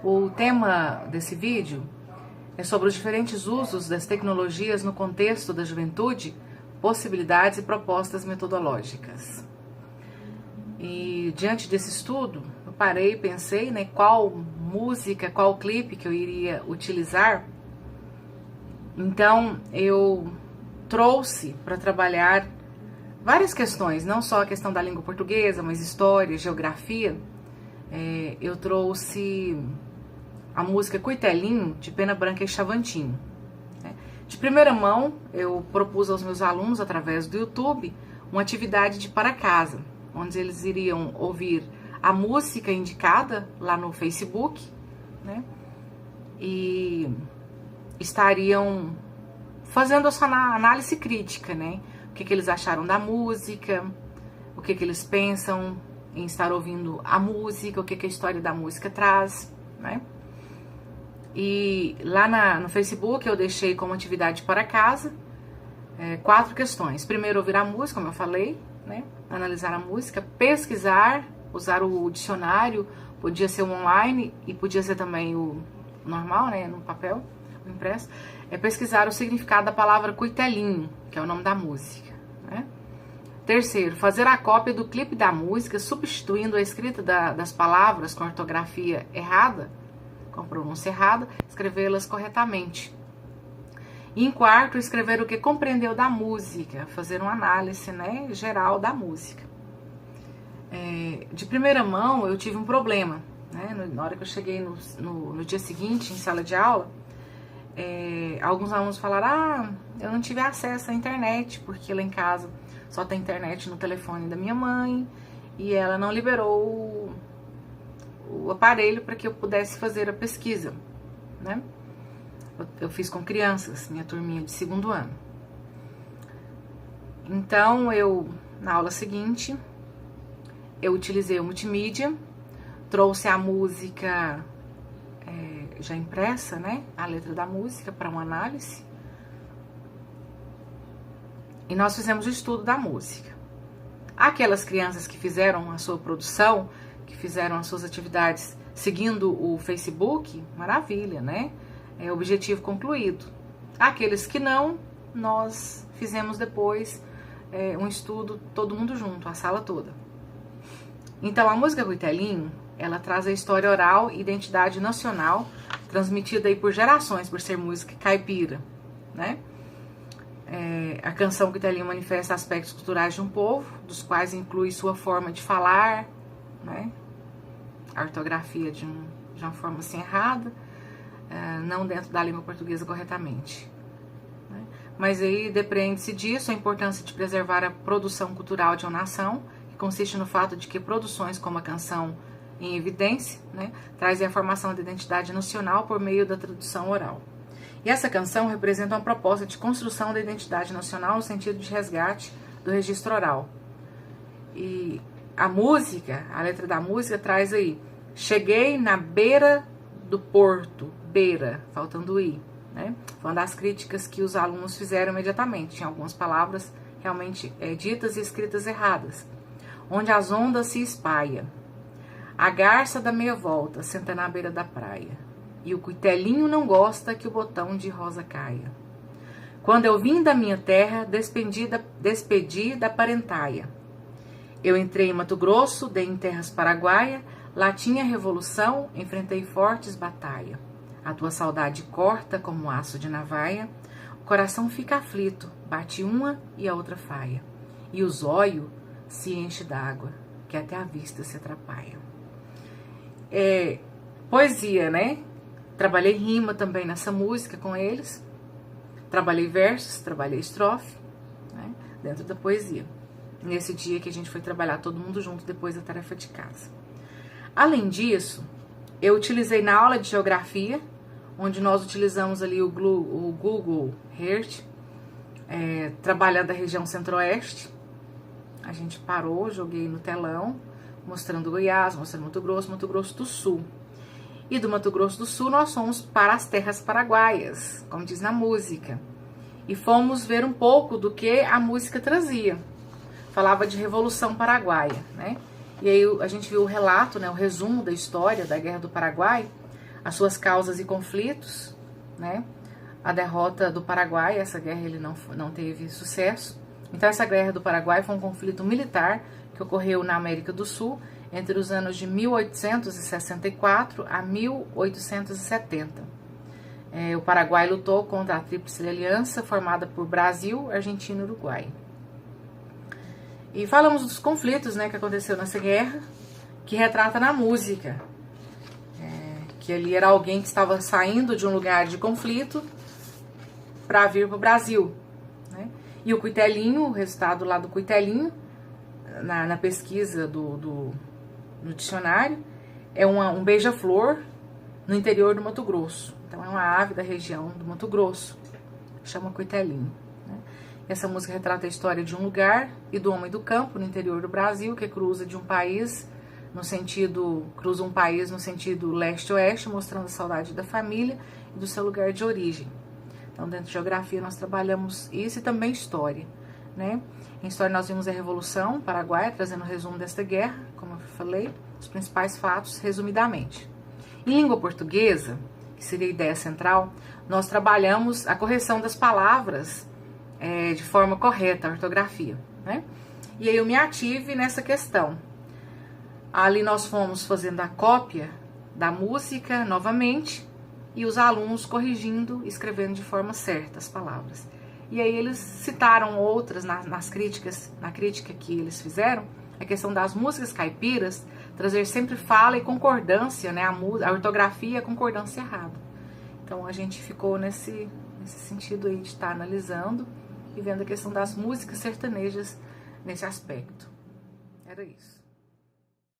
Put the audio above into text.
O tema desse vídeo é sobre os diferentes usos das tecnologias no contexto da juventude, possibilidades e propostas metodológicas. E diante desse estudo, eu parei e pensei, qual música, qual clipe que eu iria utilizar. Então, eu trouxe para trabalhar várias questões, não só a questão da língua portuguesa, mas história, geografia. Eu trouxe a música Cuitelinho, de Pena Branca e Xavantinho. De primeira mão, eu propus aos meus alunos, através do YouTube, uma atividade de para casa, onde eles iriam ouvir a música indicada lá no Facebook, e estariam fazendo a sua análise crítica, o que eles acharam da música, o que eles pensam em estar ouvindo a música, o que a história da música traz, E lá no Facebook eu deixei como atividade para casa 4 questões. Primeiro, ouvir a música, como eu falei, analisar a música, pesquisar, usar o dicionário, podia ser o online e podia ser também o normal, no papel, o impresso. Pesquisar o significado da palavra cuitelinho, que é o nome da música. Terceiro, fazer a cópia do clipe da música, substituindo a escrita das palavras com ortografia errada, com pronúncia errada, escrevê-las corretamente. E em quarto, escrever o que compreendeu da música, fazer uma análise geral da música. De primeira mão, eu tive um problema. Na hora que eu cheguei no dia seguinte, em sala de aula, alguns alunos falaram: eu não tive acesso à internet, porque lá em casa só tem internet no telefone da minha mãe, e ela não liberou o aparelho para que eu pudesse fazer a pesquisa, Eu fiz com crianças, minha turminha de 2º ano. Então, na aula seguinte, eu utilizei o multimídia, trouxe a música já impressa, a letra da música para uma análise, e nós fizemos o estudo da música. Aquelas crianças que fizeram a sua produção, que fizeram as suas atividades seguindo o Facebook, maravilha, Objetivo concluído. Aqueles que não, nós fizemos depois um estudo, todo mundo junto, a sala toda. Então, a música Cuitelinho, ela traz a história oral e identidade nacional, transmitida aí por gerações, por ser música caipira, A canção Cuitelinho manifesta aspectos culturais de um povo, dos quais inclui sua forma de falar, a ortografia de uma forma assim errada, não dentro da língua portuguesa corretamente. Mas aí depreende-se disso a importância de preservar a produção cultural de uma nação, que consiste no fato de que produções como a canção em evidência, trazem a formação da identidade nacional por meio da tradução oral. E essa canção representa uma proposta de construção da identidade nacional no sentido de resgate do registro oral. E a música, a letra da música traz aí: cheguei na beira do porto, beira, faltando o i, Foi uma das críticas que os alunos fizeram imediatamente. Tinha algumas palavras realmente ditas e escritas erradas. Onde as ondas se espalha, a garça da meia volta senta na beira da praia, e o cuitelinho não gosta que o botão de rosa caia. Quando eu vim da minha terra, despedi da parentaia. Eu entrei em Mato Grosso, dei em terras paraguaia, lá tinha revolução, enfrentei fortes batalha. A tua saudade corta como aço de navaia, o coração fica aflito, bate uma e a outra faia, e o zóio se enche d'água, que até a vista se atrapalha. Poesia, Trabalhei rima também nessa música com eles, trabalhei versos, trabalhei estrofe, dentro da poesia. Nesse dia que a gente foi trabalhar todo mundo junto depois da tarefa de casa. Além disso, eu utilizei na aula de geografia, onde nós utilizamos ali o Google Earth, trabalhando a região centro-oeste. A gente parou, joguei no telão, mostrando Goiás, mostrando Mato Grosso do Sul. E do Mato Grosso do Sul nós fomos para as terras paraguaias, como diz na música. E fomos ver um pouco do que a música trazia. Falava de Revolução Paraguaia, E aí a gente viu o relato, o resumo da história da Guerra do Paraguai, as suas causas e conflitos, né? A derrota do Paraguai, essa guerra ele não teve sucesso. Então essa guerra do Paraguai foi um conflito militar que ocorreu na América do Sul entre os anos de 1864 a 1870. O Paraguai lutou contra a Tríplice Aliança formada por Brasil, Argentina e Uruguai. E falamos dos conflitos, né, que aconteceu nessa guerra, que retrata na música. Que ali era alguém que estava saindo de um lugar de conflito para vir para o Brasil, né? E o cuitelinho, o resultado lá do cuitelinho, na pesquisa no dicionário, é um beija-flor no interior do Mato Grosso. Então é uma ave da região do Mato Grosso, chama cuitelinho, né? Essa música retrata a história de um lugar e do homem do campo no interior do Brasil, que cruza um país no sentido leste-oeste, mostrando a saudade da família e do seu lugar de origem. Então, dentro de geografia, nós trabalhamos isso e também história, né? Em história, nós vimos a Revolução Paraguaia, trazendo um resumo desta guerra, como eu falei, os principais fatos, resumidamente. Em língua portuguesa, que seria a ideia central, nós trabalhamos a correção das palavras de forma correta, a ortografia, né? E aí eu me ative nessa questão. Ali nós fomos fazendo a cópia da música novamente, e os alunos corrigindo, escrevendo de forma certa as palavras. E aí eles citaram outras na crítica que eles fizeram, a questão das músicas caipiras, trazer sempre fala e concordância, né? A ortografia e a concordância errada. Então a gente ficou nesse sentido aí de estar analisando e vendo a questão das músicas sertanejas nesse aspecto. Era isso.